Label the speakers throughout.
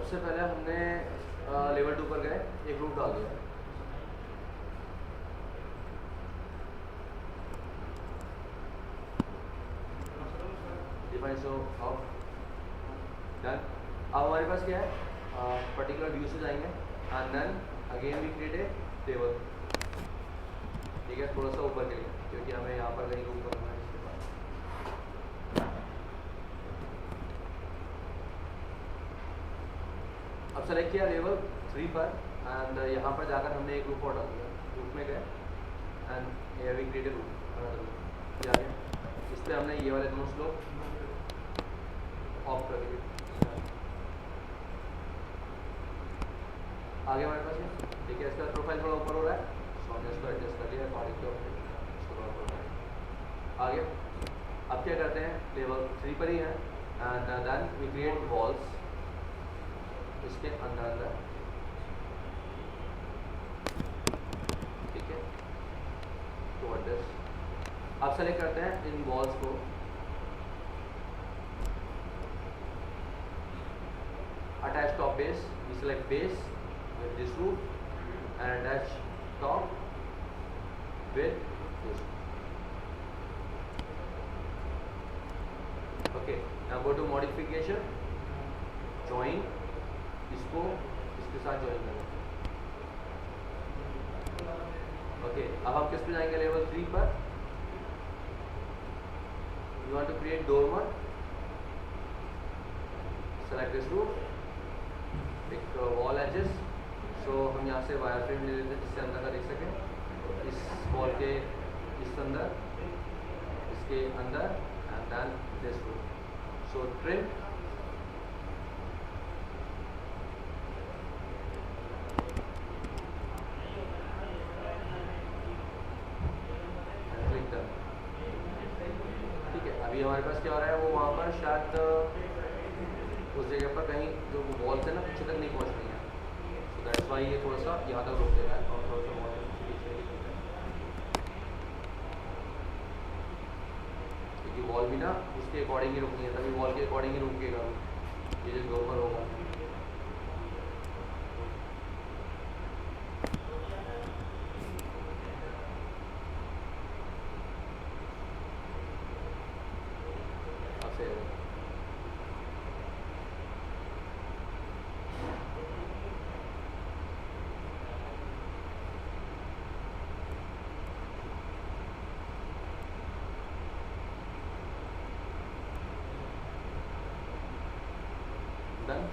Speaker 1: सबसे पहले हमने लेवल 2 पर गए, एक रूट डाल दिया। Define so of done. अब हमारे पास क्या है, पर्टिकुलर व्यू से जाएंगे and then again we create a table. ठीक है, थोड़ा सा ऊपर के लिए क्योंकि हमें यहाँ पर कहीं रूम करना है इसके बाद। अब सेलेक्ट किया लेवल 3 पर एंड यहाँ पर जाकर हमने एक रूप और डाल दिया। रूप में गए and here we create a roof. क्या है, इस पर हमने ये वाले दोनों स्लोप ऑफ कर दिए। आगे हमारे पास है, ठीक है, इसका प्रोफाइल थोड़ा ऊपर हो रहा है, सो हमने इसको एडजस्ट कर लिया अकॉर्डिंग टू आगे। अब क्या करते हैं, लेवल 3 पर ही है and then we create walls इसके अंदर। ठीक है, तो दिस अब सेलेक्ट करते हैं इन वॉल्स को, attach top base, we select base with this roof and attach top with this. Okay, now go to modification, join, इसको इसके साथ join करें। Okay, अब हम किस पे जाएंगे, लेवल 3 पर। You want to create dormer, select this roof, pick wall edges। तो हम यहाँ से वायर फ्रेम ले लेते हैं जिससे अंदर का देख सकें, इस वॉल के इस अंदर, इसके अंदर and then this room. So trim, click done. ठीक है, अभी हमारे पास क्या हो रहा है, वो वहाँ पर शायद उस जगह पर कहीं जो वॉल से ना पीछे तक नहीं पहुँच रही है, दैट्स वाई ये थोड़ा सा यहाँ तक रोक देगा और थोड़ा सा क्योंकि वॉल भी ना उसके अकॉर्डिंग ही रुकनी है, तभी वॉल के अकॉर्डिंग ही रुकेगा ये जो डोर होगा। Done.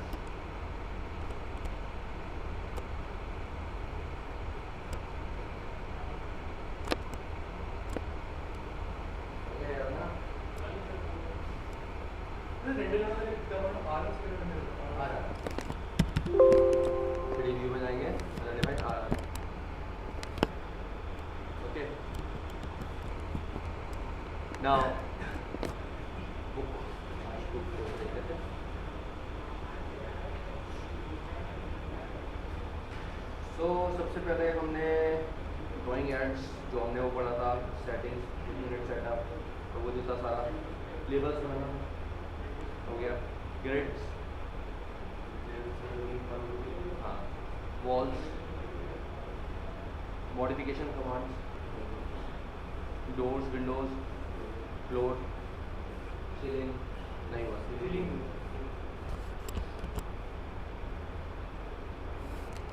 Speaker 1: रिव्यू में जाएंगे, आ रहा है। ओके, नाउ तो सबसे पहले हमने ड्राइंग एड्स जो हमने वो पढ़ा था, सेटिंग्स, यूनिट सेटअप, तो वो जो था सारा लेबल्स बनाना हो गया, ग्रिड्स, हाँ, walls, modification commands, doors, Windows, floor, ceiling, नहीं हुआ सीलिंग।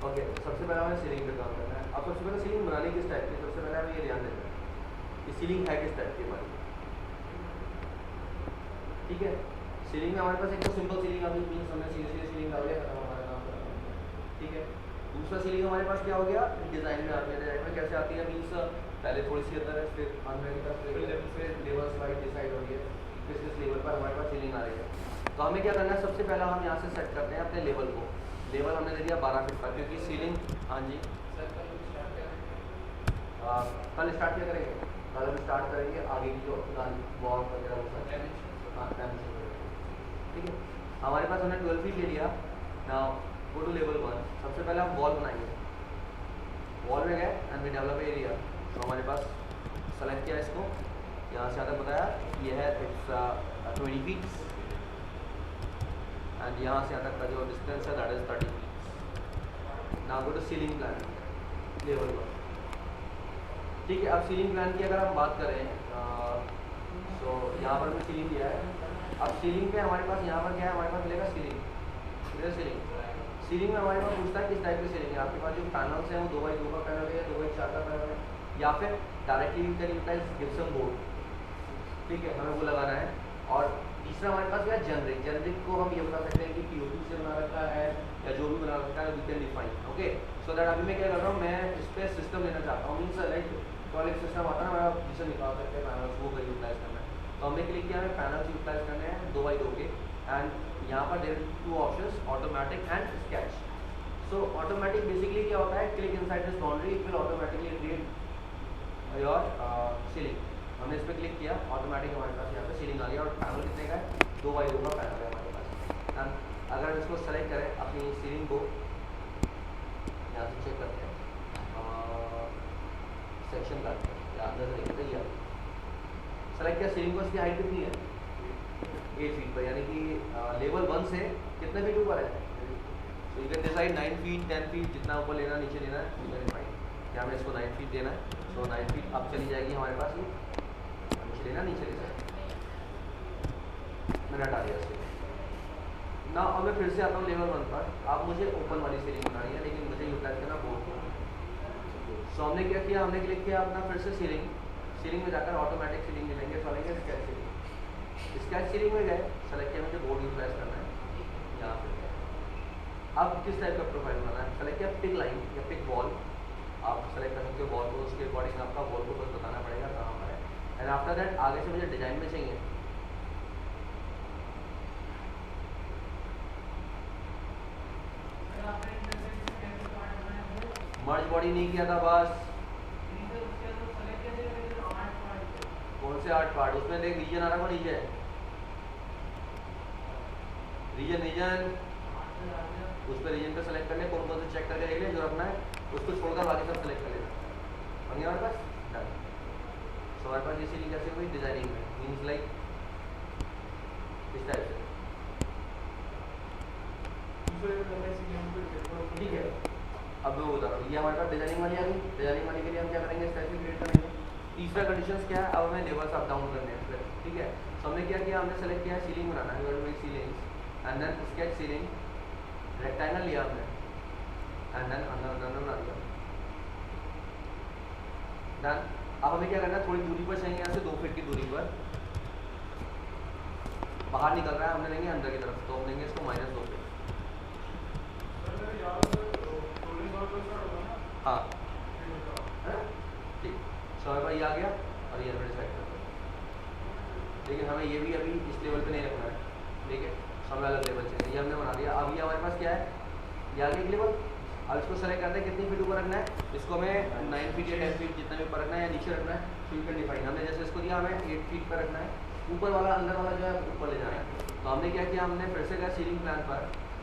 Speaker 1: ओके, सबसे पहले हमें सीलिंग पे काम करना है। अब सबसे पहले सीलिंग बनानी किस टाइप की, सबसे पहले हमें ये ध्यान देना है कि सीलिंग है किस टाइप की हमारी। ठीक है, सीलिंग में हमारे पास एक तो सिंपल सीलिंग आ गई, मीन्स हमने सीधे सीलिंग डाल दिया, हमारा काम। ठीक है, दूसरा सीलिंग हमारे पास क्या हो गया, डिज़ाइन में आती है। डिज़ाइन में कैसे आती है, मीन्स पहले थोड़ी सी अंदर है, फिर अंदर की तरफ, फिर लेवल स्लाइड डिसाइड हो गई है, फिर किस लेवल पर हमारे पास सीलिंग आ रही है। तो हमें क्या करना है, सबसे पहला हम यहाँ से सेट करते हैं अपने लेवल को। लेवल हमने दे दिया 12 फीट पर, क्योंकि सीलिंग, हाँ जी, कल स्टार्ट क्या करेंगे, कल हम स्टार्ट करेंगे आगे की जो वॉल वगैरह वो सब। हाँ, ठीक है, हमारे पास हमने 12 फीट ले लिया। Now go to level 1। सबसे पहले हम वॉल बनाएंगे। वॉल में गए एंड वी डेवलप एरिया। तो हमारे पास सेलेक्ट किया इसको, यहाँ से आकर बताया ये है इट्स 20 फीट एंड यहाँ से यहाँ तक का जो डिस्टेंस है that now go to ceiling plan level 1। ठीक है, अब सीलिंग प्लान की अगर हम बात करें तो यहाँ पर भी सीलिंग दिया है। अब सीलिंग पे हमारे पास यहाँ पर क्या है, हमारे पास मिलेगा सीलिंग। सीलिंग में हमारे पास पूछता है किस टाइप की सीलिंग है। आपके पास जो पैनल्स हैं वो 2x2 का पैनल है, 2x4 का पैनल है, या फिर directly you can utilise gypsum board. ठीक है, हमें वो लगाना है। और तीसरा हमारे पास क्या है, जेनरिक को हम ये बता सकते हैं कि POP से बना रखा है या जो भी बना रखा है we can define. Okay, so that अभी मैं क्या कर रहा हूँ, मैं इस पर सिस्टम लेना चाहता हूँ। मीन्स लाइक एक सिस्टम आता है ना, मैं जिसे निकाल सकते हैं पैनल्स, वो कर यूटिलाइज करना है। तो हमने क्लिक किया, हमें पैनल्स यूटिलाइज करने हैं 2x2 के। एंड यहाँ पर there 2 options, automatic and sketch. So automatic basically क्या होता है, click inside this boundary it will automatically create your ceiling. हमने इस पर क्लिक किया, ऑटोमेटिक हमारे पास यहाँ पे सीलिंग आ गया। और पैनल कितने का है, 2x2 का पैनल है हमारे पास। एंड अगर हम इसको सेलेक्ट करें अपनी सीलिंग को, यहाँ से चेक करते हैं सेक्शन का या अंदर से देखते हैं, सेलेक्ट किया सीलिंग को, इसकी हाइट कितनी है 8 फीट पर, यानी कि लेवल 1 से कितने फीट ऊपर है। So you can decide 9 feet 10 feet, जितना ऊपर लेना नीचे लेना है यू कैन डिफाइन। क्या हमें इसको 9 फीट देना है, सो 9 फीट अब चली जाएगी हमारे पास। ये नीचे लेना, नीचे लेना, मैंने हटा दिया इसको ना। अब मैं फिर से आता हूँ लेवल 1 पर। अब मुझे ओपन वाली सीलिंग बनानी है, लेकिन मुझे यूटिलाइज करना बोर्ड को। सो हमने क्या किया, हमने क्लिक किया अपना फिर से सीलिंग में जाकर ऑटोमेटिक सीलिंग मिलेंगे, चलेंगे स्केच सीलिंग में गए, सेलेक्ट किया, मुझे बोर्ड यूटिलाइज करना है यहाँ पे। अब किस टाइप का प्रोफाइल बनाना है, सेलेक्ट किया पिक लाइन या पिक वॉल। आप सेलेक्ट कर सकते हो वॉल को, उसके अकॉर्डिंग आपका वॉल को बस बताना पड़ेगा कहाँ पर है। एंड आफ्टर दैट आगे से मुझे डिजाइन में चाहिए मर्ज बॉडी नहीं किया था बस। कौन से 8 पार्ट, उसमें देख रीजन आ रहा है, नीचे रीजन उस पर रीजन पे सेलेक्ट कर ले, कौन कौन से चेक करके देख ले, जो रखना है उसको छोड़कर बाकी सब सेलेक्ट कर लेना। बन गया हमारे पास डन। सो हमारे पास ये सीलिंग कैसे हुई, डिजाइनिंग में, मीन्स लाइक इस टाइप से। ठीक है, अब मैं बता रहा हूँ, ये हमारे पास डिजाइनिंग वाली आ गई। डिजाइनिंग वाली के लिए हम क्या करेंगे, इस टाइप से क्रिएट करेंगे। तीसरा कंडीशन क्या है, अब हमें लेवल्स अप डाउन करने हैं फिर। ठीक है, तो हमने क्या किया, हमने सेलेक्ट किया सीलिंग बनाना है, ceiling and then sketch ceiling, rectangle लिया हमने एंड देन अंदर बना दिया। डन। अब हमें क्या करना है, थोड़ी दूरी पर चाहिए, यहाँ से 2 फीट की दूरी पर बाहर निकल रहा है, हमने लेंगे अंदर की तरफ, तो हम लेंगे इसको -2 फीट। हाँ ठीक, सो हमारे पास ये आ गया और ये हमने डिसाइड कर दिया। लेकिन हमें ये भी अभी इस लेवल पे नहीं रखना है, ठीक है, सो हमें अलग लेवल चाहिए। ये हमने बना दिया। अब ये हमारे पास क्या है, ये आगे एक लेवल। अब इसको सेलेक्ट करते हैं कितनी फीट ऊपर रखना है, इसको हमें 9 फीट या 10 फीट जितना भी ऊपर रखना है या नीचे रखना है, तो यू कैन डिफाइन। हमने जैसे इसको दिया, हमें 8 फीट पर रखना है, ऊपर वाला अंदर वाला जो है ऊपर ले जाना है। तो हमने क्या किया, हमने फिर से गया सीलिंग प्लान पर,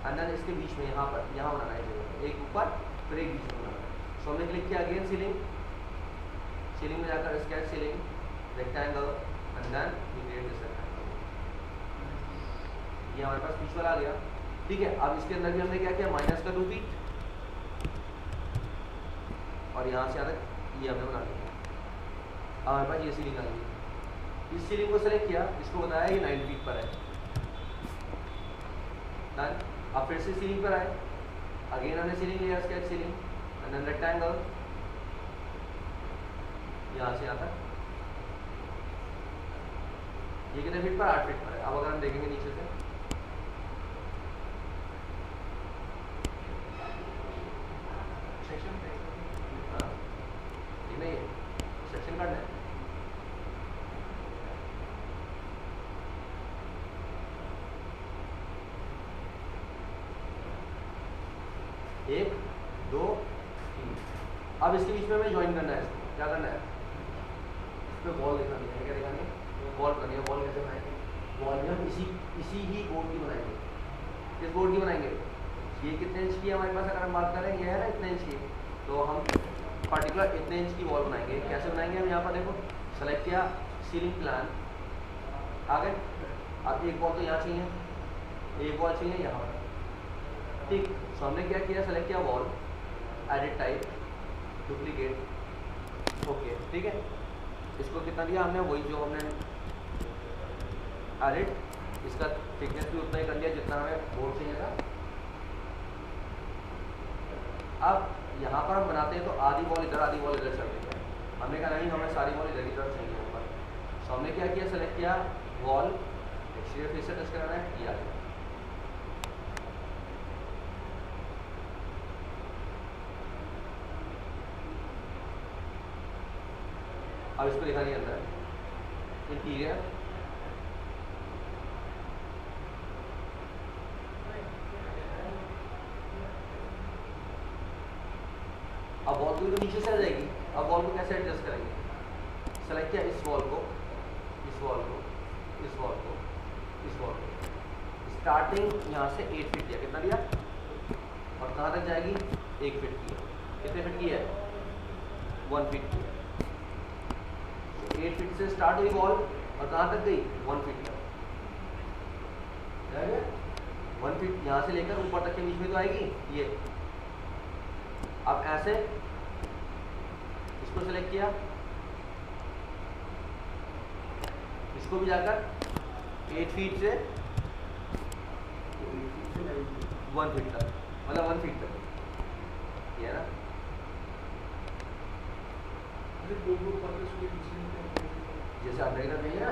Speaker 1: अंदर इसके बीच में यहाँ पर बनाना है, एक ऊपर फिर एक बीच में बनाना है। सो हमने क्लिक किया अगेन सीलिंग में जाकर sketch ceiling, rectangle and then we create this rectangle. ये हमारे पास बीच वाला आ गया। ठीक है, अब इसके अंदर भी हमने क्या किया, -2 फीट और यहाँ से तक ये हमने बना दिया। अब हमारे पास ये सीलिंग आ गई। इस सीलिंग को सेलेक्ट किया, इसको बताया ये 9 फीट पर है। डन। अब फिर से सीलिंग पर आए, अगेन हमने सीलिंग लिया, sketch ceiling and then rectangle, यहाँ से यहाँ तक। ये कितने फीट पर, 8 फीट पर है। अब अगर हम देखेंगे नीचे से, नहीं सेक्शन काटना है, एक 2 3। अब इसके बीच में हमें ज्वाइन करना है, इसको क्या करना है, इस पर वॉल दिखानी है। क्या दिखानी है, वॉल करनी है। वॉल कैसे बनाएंगे, वॉल में हम इसी ही बोर्ड की बनाएंगे। किस बोर्ड की बनाएंगे, ये कितने इंच की है हमारे पास, अगर हम बात करें ये है ना इतने इंच की, तो हम पर्टिकुलर इतने इंच की वॉल बनाएंगे। कैसे बनाएंगे, हम यहाँ पर देखो सेलेक्ट किया सीलिंग प्लान, आ गए। अब एक वॉल तो यहाँ चाहिए, एक वॉल चाहिए यहाँ पर। ठीक, सो हमने क्या किया, सेलेक्ट किया wall edit type duplicate okay ठीक है। इसको कितना दिया हमने, वही जो हमने एडिट, इसका थिकनेस भी उतना ही कर लिया जितना हमें बोर्ड चाहिए था। अब यहाँ पर हम बनाते हैं तो आधी वॉल इधर आधी वॉल इधर चल रही है, हमने कहा नहीं हमें सारी वॉल इधर की तरफ चाहिए ऊपर। तो हमने क्या किया, सेलेक्ट किया वॉल, एक्सटीरियर फेस से टच कराना है, किया। अब इसको दिखाने के अंदर इंटीरियर, अब वॉल तो नीचे से आ जाएगी। अब वॉल को कैसे एडजस्ट करेंगे, सेलेक्ट किया इस वॉल को, इस वॉल को, इस वॉल को, इस वॉल को, स्टार्टिंग यहाँ से 8 फीट दिया, कितना दिया और कहाँ तक जाएगी 1 फीट की, कितने फीट की है 1 फीट की। 8 फीट से स्टार्ट हुई वॉल और कहाँ तक गई 1 फीट तक, 1 फीट यहाँ से लेकर ऊपर तक के बीच में तो आएगी ये। अब ऐसे इसको सेलेक्ट किया, इसको भी जाकर 8 फीट से 1 फीट तक, मतलब 1 फीट तक, ये है ना। जैसे आप देख रहे हैं ना,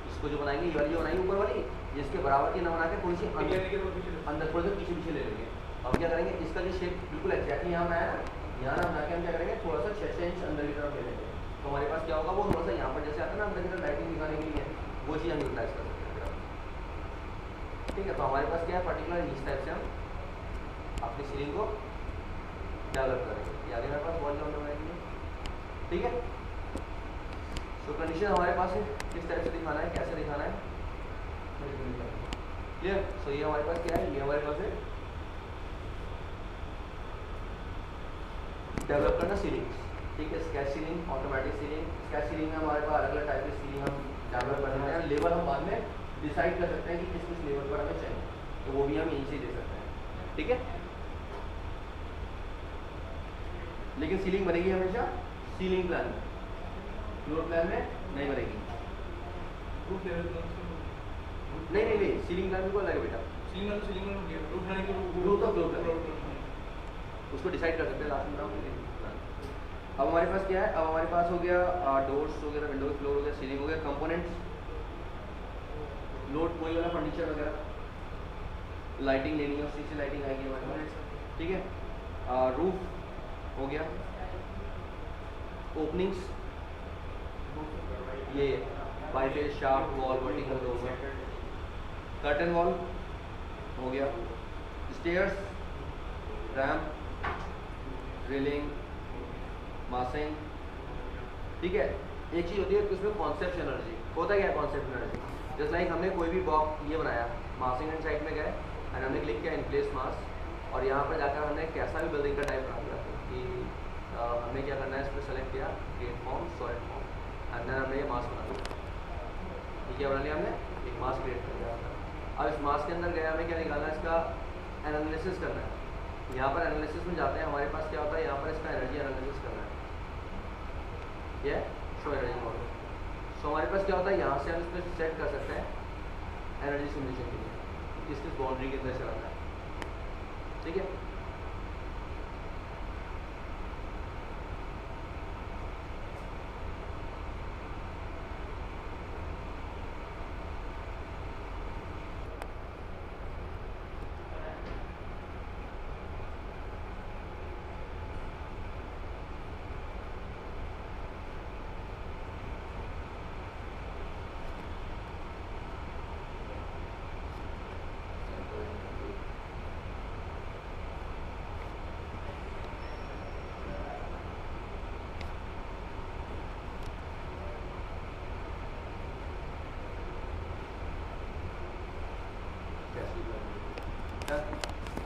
Speaker 1: इसको जो बनाएंगे, ये वाली जो बनाएंगे ऊपर वाली, जिसके बराबर की ना बना के थोड़ी सी अंदर थोड़ी सी पीछे पीछे ले लेंगे। अब क्या करेंगे, इसका जो शेप बिल्कुल एग्जैक्टली यहाँ बनाया ना, यहाँ ना बना के हम क्या करेंगे, थोड़ा सा 6 इंच अंदर की तरफ ले लेंगे। तो हमारे पास क्या होगा, वो थोड़ा सा यहाँ पर जैसे आता है ना अंदर की तरफ लाइटिंग दिखाने के लिए, वो चीज़ हम यूटिलाइज कर सकते हैं। ठीक है, तो हमारे पास क्या है, पर्टिकुलर इस टाइप से हम अपनी सीलिंग को डेवलप करेंगे। ये आगे मेरे पास वॉल जो बनाएंगे, ठीक है। तो कंडीशन हमारे पास है, किस तरह से दिखाना है, कैसे दिखाना है, क्लियर। सो ये हमारे पास क्या है, ये हमारे पास है डेवलप करना सीलिंग, ठीक है। Sketch ceiling, automatic ceiling, sketch ceiling में हमारे पास अलग अलग टाइप की सीलिंग हम डेवलप कर सकते हैं। लेवल हम बाद में डिसाइड कर सकते हैं कि किस किस लेवल पर हमें चाहिए, तो वो भी हम यहीं से दे सकते हैं, ठीक है। लेकिन सीलिंग बनेगी हमेशा सीलिंग प्लान में, फ्लोर प्लान में नहीं बनेगी। नहीं, सीलिंग प्लान बिल्कुल अलग है बेटा। रूफ तो फ्लोर प्लान उसको डिसाइड कर सकते हैं लास्ट में। अब हमारे पास क्या है, अब हमारे पास हो गया डोर्स वगैरह, विंडो फ्लोर हो गया, सीलिंग हो गया, कंपोनेंट्स, लोड कोई वाला फर्नीचर वगैरह, लाइटिंग लेनी है उसी से लाइटिंग आएगी हमारे पास, ठीक है। रूफ हो गया, ओपनिंग्स, ये बाईफेस, shaft, wall, vertical door, curtain wall हो गया, स्टेयर्स, रैम्प, रेलिंग, मासिंग, ठीक है। एक चीज़ होती है उसमें कॉन्सेप्ट एनर्जी होता है, क्या कॉन्सेप्ट एनर्जी, जैसे लाइक हमने कोई भी बॉक्स ये बनाया, मासिंग एंड साइड में गए एंड हमने क्लिक किया इन प्लेस मास, और यहाँ पर जाकर हमने कैसा भी बिल्डिंग का टाइप बना दिया कि हमने क्या करना है, इसमें सेलेक्ट किया get form, solid form, and then हमने ये मास बना दिया, ठीक है, बना लिया हमने एक मास क्रिएट कर दिया। अब इस मास के अंदर गया हमें क्या निकालना है, इसका एनालिसिस करना है। यहाँ पर एनालिसिस में जाते हैं, हमारे पास क्या होता है, यहाँ पर इसका एनर्जी एनालिसिस करना है, ये शो एनर्जी मॉडल। सो हमारे पास क्या होता है, यहाँ से हम इसमें सेट कर सकते हैं एनर्जी सिमुलेशन के लिए, किस किस बाउंड्री के अंदर चलाना है, ठीक है।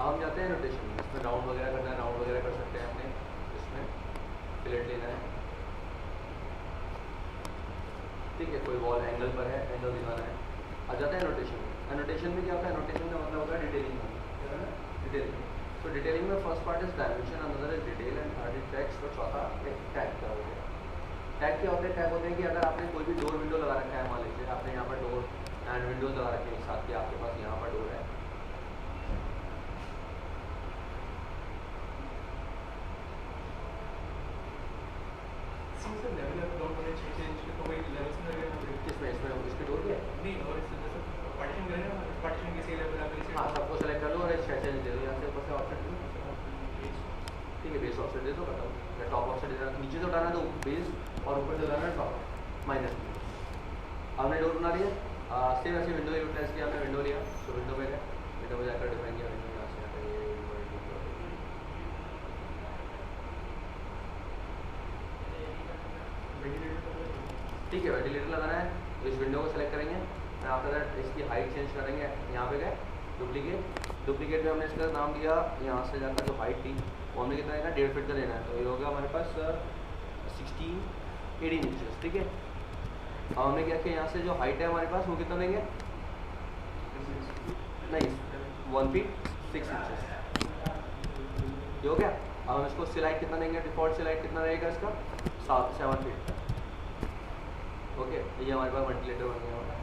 Speaker 1: हम जाते हैं रोटेशन में, इसमें राउंड वगैरह करना है, राउंड वगैरह कर सकते हैं हमने, इसमें प्लेट लेना है, ठीक है, कोई वॉल एंगल पर है, एंगल दिखाना है। अब जाते हैं एनोटेशन में। एनोटेशन में क्या होता है, एनोटेशन का मतलब होता है डिटेलिंग, डिटेलिंग। तो डिटेलिंग में first part is dimension, another is detail and third is text और चौथा टैग क्या हो गया। टैग क्या होते हैं? टैग होते हैं कि अगर आपने कोई भी डोर विंडो लगा रखा है, मान लीजिए आपने यहाँ पर डोर एंड विंडोज लगा रखे हैं एक साथ, कि आपके पास यहाँ पर डोर है, किसमें इसमें इसके डोर के
Speaker 2: नहीं, और पार्टीशन करें ना, पार्टीशन किसी लेवल आप
Speaker 1: हाँ सबको सेलेक्ट कर लो और सेशन दे दो, यहाँ से ऊपर से ऑप्शन दो, ठीक है बेस ऑप्शन दे दो, बताओ या टॉप ऑप्शन दे देना, नीचे से उठाना तो बेस और ऊपर से उठाना टॉप माइनस। हमने डोर बना लिया, सेम ऐसे विंडो यूटिलाइज किया, हमने विंडो लिया तो विंडो में गए, विंडो में जाकर डिफाइन किया विंडो, यहाँ से आता है ठीक है वेंटिलेटर लगाना है तो इस विंडो को सेलेक्ट करेंगे, आफ्टर दैट इसकी हाइट चेंज करेंगे, यहाँ पे गए डुप्लीकेट में हमने इसका नाम दिया, यहाँ से जाकर जो हाइट थी वो हमने कितना लेना है, 1.5 फीट का लेना है, तो ये होगा हमारे पास 18 इंचेस, ठीक है। अब हमने क्या किया, यहाँ से जो हाइट है हमारे पास वो कितना लेंगे, नहीं 1 फीट 6 इंचेस, ये हो गया। अब हम इसको सिलाई कितना देंगे, डिफॉल्ट सिलाई कितना रहेगा इसका 7 फीट, ओके। ये हमारे पास वेंटिलेटर बन गया होगा।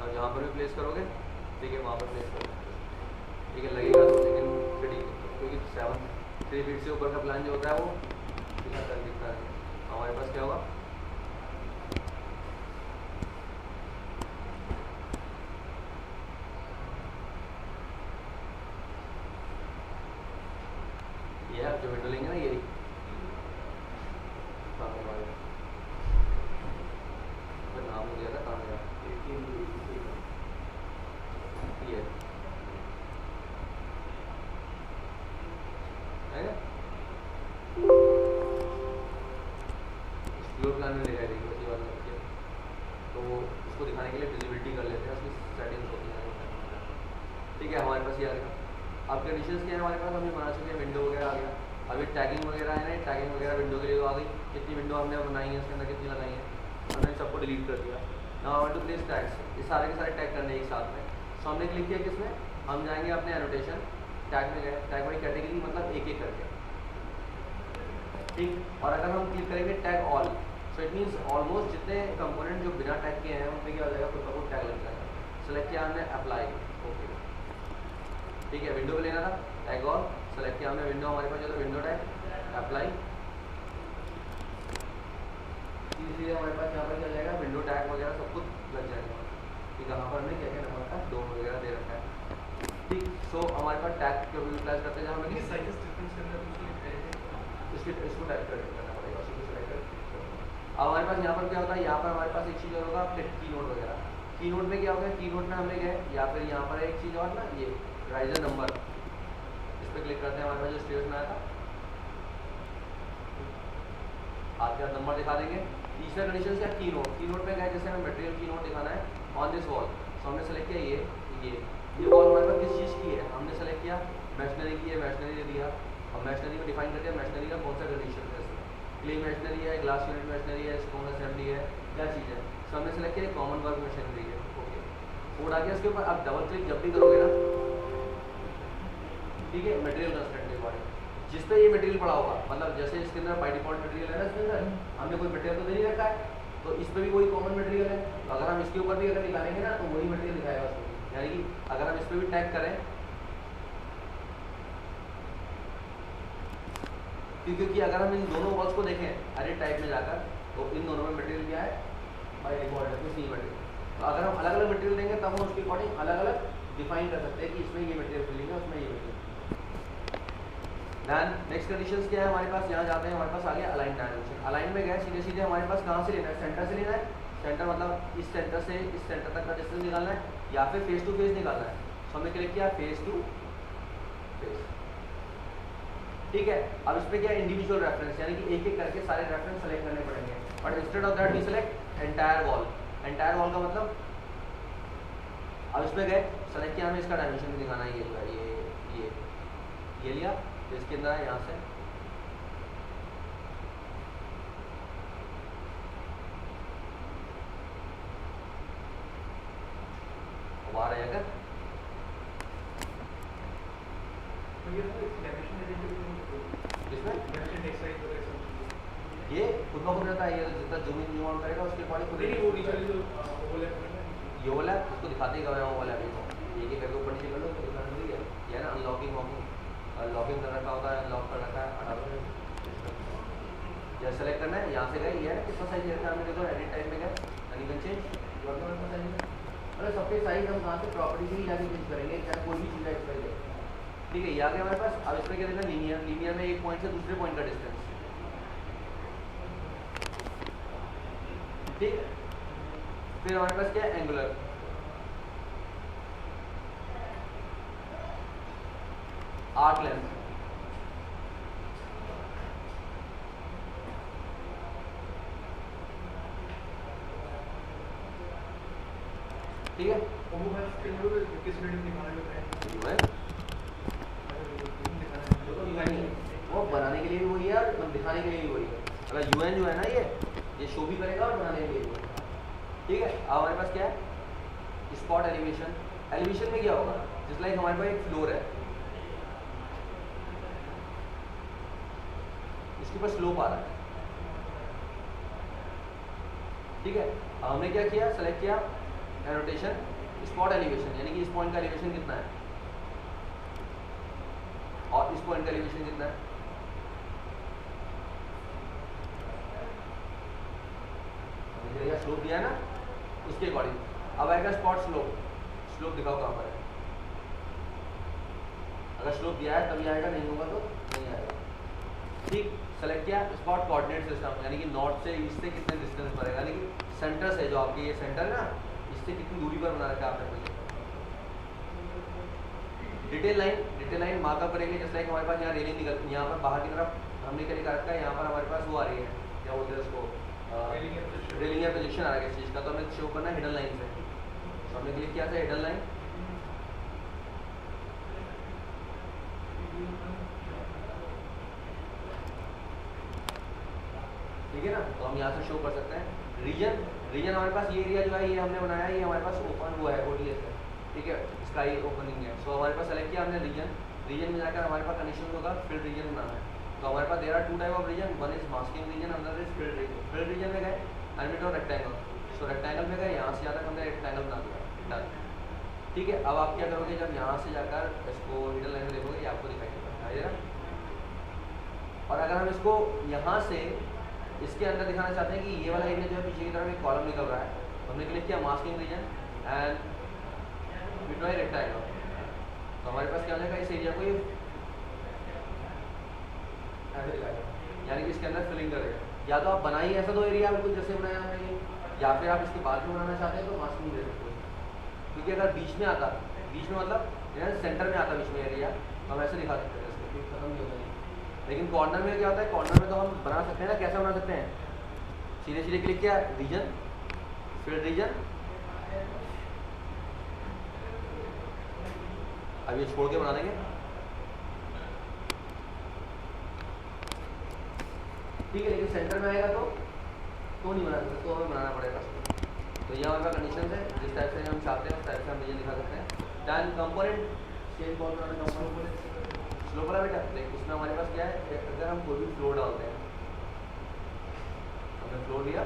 Speaker 1: अब जहाँ पर भी प्लेस करोगे ठीक है वहाँ पर प्लेस करोगे, ठीक है लगेगा तो, लेकिन फिर क्योंकि 3 फीट से ऊपर का प्लान जो होता है वो दिखता है। हमारे पास क्या होगा, ये है जो विंडो लेंगे ना, ये नाम हो गया था कहाँ गया, ये है ना फ्लोर प्लान में दिखाई देगी उसी वाला बच्चे, तो उसको दिखाने के लिए विजिबिलिटी कर लेते हैं, उसकी सेटिंग्स होती हैं, ठीक है। हमारे पास ये आ गया। अब कंडीशंस क्या है हमारे पास, हमने बना चुके हैं, विंडो वगैरह आ गया। अभी टैगिंग वगैरह है ना, टैगिंग वगैरह विंडो के लिए तो आ गई, कितनी विंडो हमने बनाई है, इसके अंदर कितनी लगाई है, हमने सबको डिलीट कर दिया। Now I want to place tags, ये सारे के सारे टैग करने एक साथ में, सो हमने क्लिक किया किसमें, हम जाएंगे अपने एनोटेशन टैग में, गए टैग वाली कैटेगरी मतलब एक एक करके, ठीक। और अगर हम क्लिक करेंगे tag all, so it means almost जितने कंपोनेंट जो बिना टैग के हैं उन पर क्या हो जाएगा, खुद का खुद टैग लग जाएगा। सेलेक्ट किया हमने अप्लाई, ओके ठीक है। विंडो पे लेना था टैग ऑल, सेलेक्ट किया हमने विंडो, हमारे पास जो था विंडो टैग, अप्लाई, इसलिए हमारे पास यहाँ पर क्या जाएगा, विंडो टैग वगैरह सब कुछ लग जाएगा, ठीक है। यहाँ पर हमने क्या क्या नंबर का डोर वगैरह दे रखा है, ठीक। सो हमारे पास टैग को यूटिलाइज करते हैं, जहाँ हमें इसको टाइप करना पड़ेगा, उसी को सेलेक्ट करके। अब हमारे पास यहाँ पर क्या होता है, यहाँ पर हमारे पास एक चीज़ और होगा की नोट वगैरह, की नोट में क्या होगा, की नोट में हमने गए, या फिर यहाँ पर एक चीज़ और ना, ये राइजर नंबर, इस पर क्लिक करते हैं, हमारे पास जो स्टेटस में आया था आपके नंबर दिखा देंगे। तीसरा कंडीशन क्या, की नोट में गए, जैसे हमें मटेरियल की नोट दिखाना है ऑन दिस वॉल, तो हमने सेलेक्ट किया ये वॉल हमारे पास किस चीज़ की है, हमने सेलेक्ट किया मैशनरी की है, मैशनरी दे दिया, और मैशनरी को डिफाइन कर दिया, मैशनरी का कौन सा कंडीशन है, क्ले मैशनरी है, ग्लास यूनिट मैशनरी है, स्टोन असेंबली है, क्या चीज़ है, सो हमने सेलेक्ट किया कॉमन वर्क मशीनरी है, ओके। कोड आ गया इसके ऊपर। अब डबल क्लिक जब भी करोगे ना, ठीक है, मटेरियल कंस्ट्रेंट के बारे में, जिस पे ये मटेरियल पड़ा होगा, मतलब जैसे इसके अंदर बाय डिफॉल्ट मटेरियल है ना, इसके अंदर हमने कोई मटेरियल तो दे नहीं रखा है, तो इस पे भी कोई कॉमन मटेरियल है, तो अगर हम इसके ऊपर भी अगर निकालेंगे ना तो वही मटेरियल दिखाएगा उसको, यानी कि अगर हम इस पे भी टैग करें, क्योंकि अगर हम इन दोनों वॉल्स को देखें अरे टाइप में जाकर, तो इन दोनों में मटेरियल क्या है, बाय डिफॉल्ट है कुछ नहीं मटेरियल, तो अगर हम अलग अलग मटेरियल देंगे तब हम उसके अकॉर्डिंग अलग अलग डिफाइन कर सकते हैं कि इसमें ये मटेरियल फिलिंग है, उसमें ये मटेरियल। दैन नेक्स्ट कंडीशंस क्या है हमारे पास, यहाँ जाते हैं, हमारे पास आ गया अलाइन डायमेंशन, अलाइन में गए, सीधे सीधे हमारे पास कहाँ से लेना है, सेंटर से लेना है, सेंटर मतलब इस सेंटर से इस सेंटर तक का डिस्टेंस निकालना है, या फिर फेस टू फेस निकालना है, तो हमने क्लिक किया फेस टू फेस, ठीक है। अब इस पर क्या इंडिविजुअल रेफरेंस, यानी कि एक एक करके सारे रेफरेंस सेलेक्ट करने पड़ेंगे, but instead of that we select entire wall, entire wall का मतलब, अब इसमें गए सेलेक्ट किया, हमें इसका डायमेंशन भी दिखाना है, ये लिया, तो इसके अंदर है यहाँ से बाहर है, अगर
Speaker 2: ये ना डेफिनेशन एजेंट
Speaker 1: इसमें
Speaker 2: डेफिनेशन टेक्स्ट साइज वगैरह सब
Speaker 1: ये खुद ब खुद रहता है, ये जितना जूम इन जूम आउट करेगा उसके अकॉर्डिंग खुद
Speaker 2: नहीं वो नीचे वाली जो ओवरलैप है ना
Speaker 1: ये वाला उसको दिखाते ही कब वो वाला अभी एक करके ऊपर नीचे कर लो तो दिखाने लगी है। ये है ना अनलॉकिंग वॉकिंग लॉकिंग कर रखा होता है, अनलॉक कर रखा है, हटा दो या सेलेक्ट करना है, यहाँ से गए ये है ना कितना साइज है हमने देखो एडिट टाइप में गए यानी कैन चेंज मतलब सबके साइज हम कहाँ से प्रॉपर्टी से ही जाके चेंज करेंगे, चाहे कोई भी चीज़ है इस करेंगे। ठीक है, ये आ गया हमारे पास। अब इस पर क्या देना लीनियर, लीनियर में एक पॉइंट से दूसरे पॉइंट का डिस्टेंस। ठीक, फिर हमारे पास क्या है एंगुलर, आर्क लेंथ, ठीक है
Speaker 2: वो बस किस वीडियो दिखाने में है
Speaker 1: वो बनाने के लिए भी वही है और दिखाने के लिए भी वही है। अगर यूएन जो है ना ये शो भी करेगा और बनाने के लिए भी। ठीक है, अब हमारे पास क्या है स्पॉट एलिवेशन। एलिवेशन में क्या होगा, जिस लाइक हमारे पास एक फ्लोर है, इसके ऊपर स्लोप आ रहा है। ठीक है, अब हमने क्या किया, सेलेक्ट किया एनोटेशन स्पॉट एलिवेशन, यानी कि इस पॉइंट का एलिवेशन कितना है और इस पॉइंट का एलिवेशन कितना है। स्लोप दिया है ना उसके अकॉर्डिंग। अब आएगा स्पॉट स्लोप, स्लोप दिखाओ कहाँ पर है। अगर स्लोप दिया है तभी आएगा, नहीं होगा तो नहीं आएगा। ठीक, सेलेक्ट किया स्पॉट कोऑर्डिनेट सिस्टम, यानी कि नॉर्थ से ईस्ट से कितने डिस्टेंस पर है, यानी कि सेंटर से जो आपके ये सेंटर है ना इससे कितनी दूरी पर बना रखा है आपने। डिटेल लाइन मार्कअप करेंगे, जैसे लाइक हमारे पास यहाँ रेलिंग निकल, यहाँ पर बाहर की तरफ हमने क्या लिखा रखा है, यहाँ पर हमारे पास वो आ रही है क्या बोलते हैं उसको, रेलिंग या पोजिशन आ रहा है किस चीज़ का, तो हमें शो करना है हिडन लाइन से। तो हमने क्लिक किया था हिडन लाइन। ठीक है ना, तो हम यहाँ से शो कर सकते हैं। रीजन हमारे पास ये एरिया जो है ये हमने बनाया है, ये हमारे पास ओपन हुआ है ओडीएस है। ठीक है, स्काई ओपनिंग है। सो हमारे पास सेलेक्ट किया हमने रीजन में जाकर हमारे पास कंडीशन होगा फील्ड रीजन बनाना है। तो हमारे पास there are two type of region, one is masking region, another is field region. Field region में गए एनिमेट और रेक्टेंगल, सो रेक्टेंगल में गए, यहाँ से जाकर हमने रेक्टेंगल बना दिया, डन। ठीक है, अब आप क्या करोगे, जब यहाँ से जाकर इसको हिडन लाइन में देखोगे ये आपको दिखाई देगा। और अगर हम इसको यहाँ से इसके अंदर दिखाना चाहते हैं कि ये वाला एरिया जो है पीछे की तरफ एक कॉलम निकल रहा है, तो हमने क्लिक किया masking region and we draw rectangle. तो हमारे पास क्या हो जाएगा, इस एरिया को ये ऐसे दिखाएगा, यानी कि इसके अंदर फिलिंग करेगा। या तो आप बनाइए ऐसा दो एरिया बिल्कुल जैसे बनाया हमने, या फिर आप इसके बाद में बनाना चाहते हैं तो मास्किंग दे सकते हो। क्योंकि अगर बीच में आता, बीच में मतलब सेंटर में आता बीच में एरिया, तो हम ऐसे दिखा सकते हैं, इसको खत्म नहीं होता है। लेकिन कॉर्नर में क्या होता है, कॉर्नर में तो हम बना सकते हैं ना, कैसे बना सकते हैं, सीधे सीधे क्लिक किया रीजन, फिर रीजन, अब ये छोड़ के बना देंगे। ठीक है, लेकिन सेंटर में आएगा तो नहीं बना सकते, तो हमें बनाना पड़ेगा। तो ये हमारे पास कंडीशन है, जिस टाइप से हम चाहते हैं उस टाइप से हम रीजन दिखा सकते हैं। डन, कंपोनेंट चेंज बहुत बनाना, कंपोनेंट स्लो करा बेटा। लेकिन उसमें हमारे पास क्या है, अगर हम कोई भी फ्लोर डालते हैं, हमने फ्लोर लिया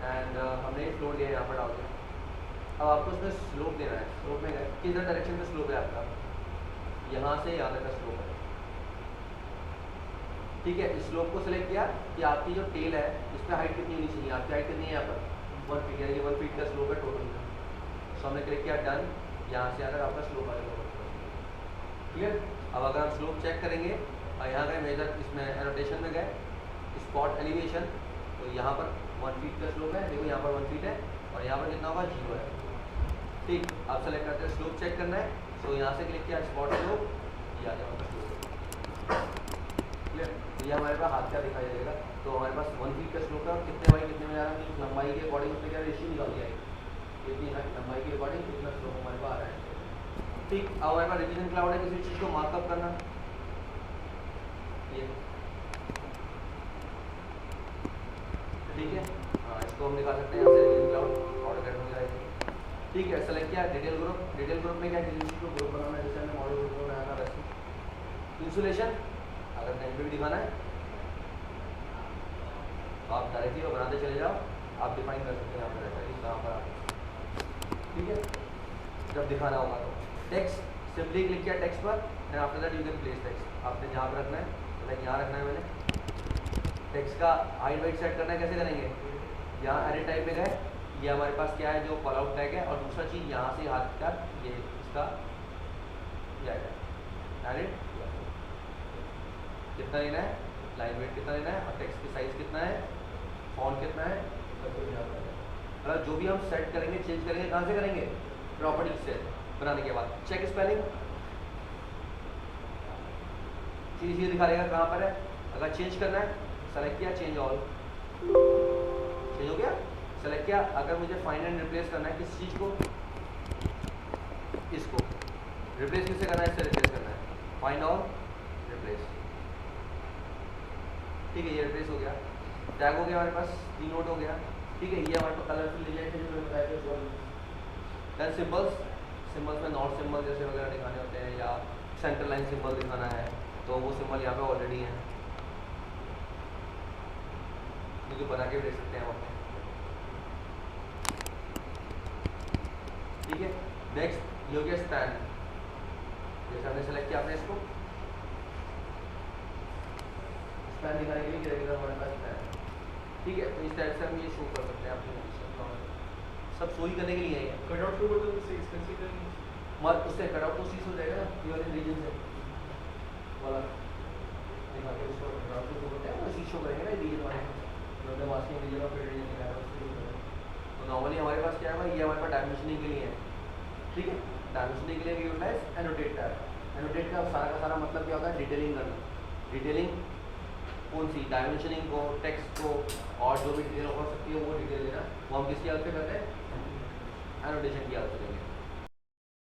Speaker 1: एंड हमने फ्लोर लिया यहाँ पर डाल दिया। अब आपको उसमें स्लोप देना है, स्लोप में किधर डायरेक्शन में स्लोप है आपका, यहाँ से यहाँ तक का स्लोप है। ठीक है, इस स्लोप को सिलेक्ट किया कि आपकी जो टेल है इस पर हाइट कितनी होनी चाहिए, आपकी हाइट कितनी है यहाँ पर 1 फीट, यानी कि 1 फीट का स्लोप है टोटल। सो हमने क्लिक किया डन, यहाँ से अगर आपका स्लोप आएगा। क्लियर, अब अगर हम स्लोप चेक करेंगे और यहाँ गए मेजर, इसमें एनोटेशन में गए स्पॉट एलिवेशन, तो यहाँ पर 1 फीट का स्लोप है, देखो यहाँ पर 1 फीट है और यहाँ पर कितना होगा 0 है। ठीक, आप सेलेक्ट करते हैं स्लोप चेक करना है, सो यहाँ से क्लिक किया स्पॉट स्लोप, ये आ जाएगा स्लोप। क्लियर, ये हमारे पास हाथ का दिखाई देगा। तो हमारे पास 1 फीट का स्लोप है और कितने बाई कितने में जा रहा है, लंबाई के अकॉर्डिंग उसमें क्या रेशियो निकाल दिया है, कितनी लंबाई के अकॉर्डिंग कितना स्लोप हमारे पास आ रहा है। ठीक, अब हमारे पास रिवीजन क्लाउड है, किसी चीज़ को मार्कअप करना, ये ठीक है, हाँ इसको हम दिखा सकते हैं यहाँ से रिवीजन क्लाउड ऑटोकैड में जाएगी। ठीक है, सेलेक्ट किया डिटेल ग्रुप में क्या किसी चीज़ को ग्रुप बनाना है, जैसे हमने मॉडल ग्रुप बनाया था वैसे। इंसुलेशन अगर कहीं पे भी दिखाना है तो आप डायरेक्टली वो बनाते चले जाओ, आप डिफाइन कर सकते हैं यहाँ पर रहता है कहाँ पर आप, ठीक है, जब दिखाना होगा तो। टेक्स्ट सिंपली क्लिक किया टेक्स्ट पर and after that you can place text, आपने जहाँ पर रखना है, लाइक यहाँ रखना है मैंने, टेक्स्ट का हाइट वाइट सेट करना है, कैसे करेंगे, यहाँ एडिट टाइप पे गए, ये हमारे पास क्या है जो कॉल आउट टैग है, और दूसरा चीज़ यहाँ से हाथ का ये इसका एडिट कितना लेना है, लाइन वेट कितना लेना है, और टेक्स्ट की साइज कितना है, फॉन्ट कितना है, सब कुछ यहाँ पर है। मतलब जो भी हम सेट करेंगे चेंज करेंगे कहाँ से करेंगे, प्रॉपर्टीज से बनाने के बाद। चेक स्पेलिंग चीज़ ये दिखा देगा कहाँ पर है, अगर चेंज करना है सेलेक्ट किया चेंज ऑल, चेंज हो गया, सेलेक्ट किया। अगर मुझे फाइंड एंड रिप्लेस करना है किस चीज़ को, इसको रिप्लेस किससे करना है, इससे रिप्लेस करना है, फाइंड ऑल रिप्लेस, ठीक है, ये रिप्लेस हो गया। टैग हो गया हमारे पास, की नोट हो गया, ठीक है, ये हमारे पास कलरफुल डिजाइन है जो मैंने बताया था। देन सिंबल्स, सिंबल्स में नॉट सिंबल जैसे वगैरह दिखाने होते हैं, या सेंटर लाइन सिंबल दिखाना है तो वो सिंबल यहाँ पे ऑलरेडी है, मुझे बना के देख सकते हैं हम अपने, ठीक है। नेक्स्ट ये हो गया स्पैन, जैसे हमने सेलेक्ट किया आपने इसको स्पैन दिखाने के लिए क्या रहेगा हमारे पास स्पैन, ठीक है। तो इस टाइप से हम ये शो कर सकते हैं अपने सब शो ही करने के लिए है।
Speaker 2: कटआउट शो करते हैं एक्सपेंसिव करनी
Speaker 1: मत उससे कटआउट तो सीस हो जाएगा ना, ये वाले रीजन से वाला दिखा के उसको कटआउट शो करते हैं, वो सीस शो करेंगे ना रीजन वाले जो हमने मास्किंग रीजन और फिर रीजन दिखाया उसको। तो नॉर्मली हमारे पास क्या है, ये हमारे पास डायमेंशनिंग के लिए है, ठीक है। डायमेंशनिंग के लिए we utilize annotate tab. Annotate का सारा मतलब क्या होता है, डिटेलिंग करना। डिटेलिंग कौन सी, डायमेंशनिंग को, टेक्स्ट को, और जो भी डिटेल हो सकती है वो डिटेल देना, वो हम किसकी हेल्प से करते हैं, एनोटेशन की हेल्प से देंगे।